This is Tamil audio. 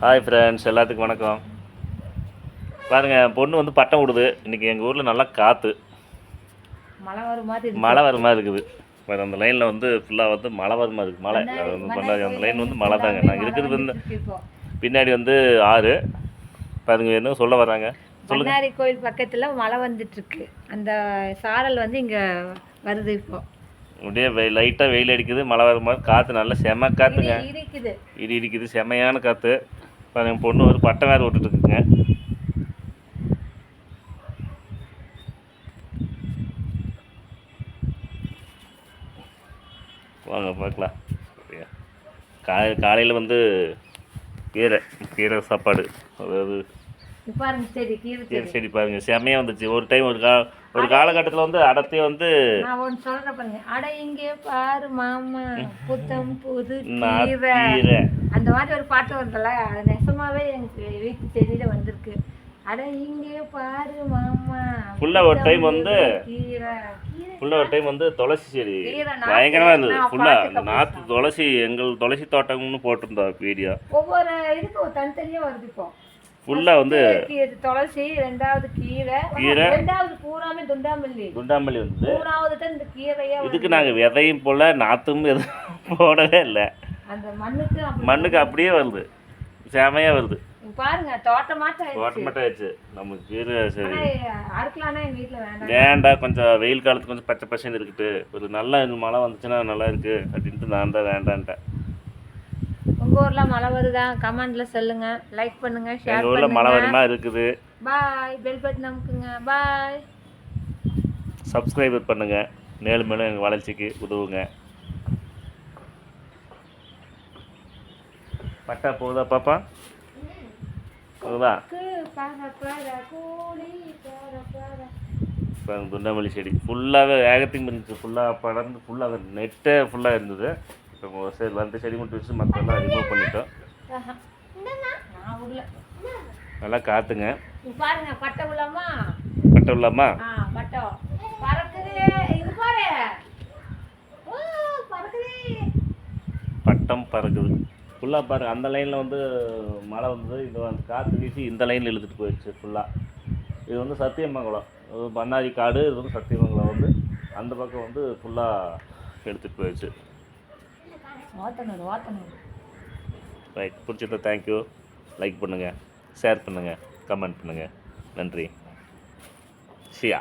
ஹாய் ஃப்ரெண்ட்ஸ், எல்லாத்துக்கும் வணக்கம். பாருங்கள், பொண்ணு வந்து பட்டம் விடுது. இன்றைக்கி எங்கள் ஊரில் நல்லா காற்று, மழை வர மாதிரி இருக்குது. வேறு அந்த லைனில் வந்து ஃபுல்லாக வந்து மழை வர மாதிரி இருக்குது. மழை பண்ணாது, அந்த லைன் வந்து மழை தாங்க. நாங்கள் இருக்கிறது வந்து பின்னாடி வந்து ஆறு. பாருங்க, என்ன சொல்ல வராங்க பண்ணாரி கோயில் பக்கத்தில் மழை வந்துட்டுருக்கு. அந்த சாரல் வந்து இங்கே வருது. இப்போ அப்படியே லைட்டாக வெயில் அடிக்குது, மழை வர மாதிரி. காற்று நல்லா செம காற்றுங்க, இடி இடிக்குது, செமையான காற்று. என் பொண்ணு ஒரு பட்டம் வேறு விட்டுட்டுருக்குங்க. வாங்க பார்க்கலாம். காலையில் வந்து கீரை சாப்பாடு, அதாவது கீரை செடி பாருங்க, செம்மையாக வந்துச்சு. ஒரு டைம் ஒரு காலகட்டத்தில் வந்து அடத்தையே வந்து அட இங்கே பாரு மாமா புத்தம் புது கீரை அந்த மாதிரி ஒரு பாட்டு வருதுல்ல, அது நெசமாவே எனக்கு வீட்டு செடியில வந்திருக்கு. அட இங்கே பாரு மாமா ஃபுல்லாக ஒரு டைம் வந்து துளசி செடி பயங்கரமாக இருந்தது. ஃபுல்லாக நாற்று துளசி, எங்கள் துளசி தோட்டம்னு போட்டிருந்தோம் வீடியோ. ஒவ்வொரு இதுக்கு ஒரு தனித்தனியாக வருது. இப்போ ஃபுல்லாக வந்து துளசி, ரெண்டாவது கீரை, ரெண்டாவது பூராமே துண்டாமல்லி வந்து மூணாவது தான் இந்த கீரையா. இதுக்கு நாங்கள் விதையும் போல நாற்றும் எதுவும் போடவே இல்லை. அந்த மண்ணுக்கு அப்படியே வருது, செமையாக வருது. பாருங்க, தோட்டமாட்டாச்சு. நமக்கு கீரை சரி அறுக்கலாம்னா எங்கள் வீட்டில் வேண்டாம், கொஞ்சம் வெயில் காலத்துக்கு கொஞ்சம் பச்சை பசங்க இருக்குது. ஒரு நல்ல மழை வந்துச்சுன்னா நல்லா இருக்குது அப்படின்ட்டு நான் தான் வேண்டான்ட்டேன். உங்கள் ஊரில் மழை வருதா? கமெண்ட்டில் சொல்லுங்க, லைக் பண்ணுங்க, ஷேர் பண்ணுங்க. எங்கள் ஊரில் மழை வருமா இருக்குது. பாய். பெல் பட்டன் அமுக்குங்க. பாய். சப்ஸ்கிரைபர் பண்ணுங்க, மேலும் மேலும் எங்கள் வளர்ச்சிக்கு உதவுங்க. பட்டா போகுதா பாப்பா? போகுதா? இப்போ துண்டாமல்லி செடி ஃபுல்லாகவே ஏகத்தையும் இருந்துச்சு. ஃபுல்லாக படர்ந்து ஃபுல்லாக நெட்டே ஃபுல்லாக இருந்தது. இப்போ சரி, வந்து செடி மட்டும் வச்சு மற்றெல்லாம் ரிமூவ் பண்ணிட்டோம். நல்லா காத்துங்க. பாருங்க, பட்டை உள்ளாமா பட்டம் பறக்குது ஃபுல்லாக. பாருங்க, அந்த லைனில் வந்து மழை வந்தது. இது வந்து காற்று வீசி இந்த லைனில் இழுத்துட்டு போயிடுச்சு ஃபுல்லாக. இது வந்து சத்தியமங்கலம், பண்ணாரி காடு. இது வந்து சத்தியமங்கலம் வந்து அந்த பக்கம் வந்து ஃபுல்லாக எடுத்துகிட்டு போயிடுச்சு. ரைட், பிடிச்சிருந்தா தேங்க்யூ. லைக் பண்ணுங்கள், ஷேர் பண்ணுங்கள், கமெண்ட் பண்ணுங்கள். நன்றி. சியா.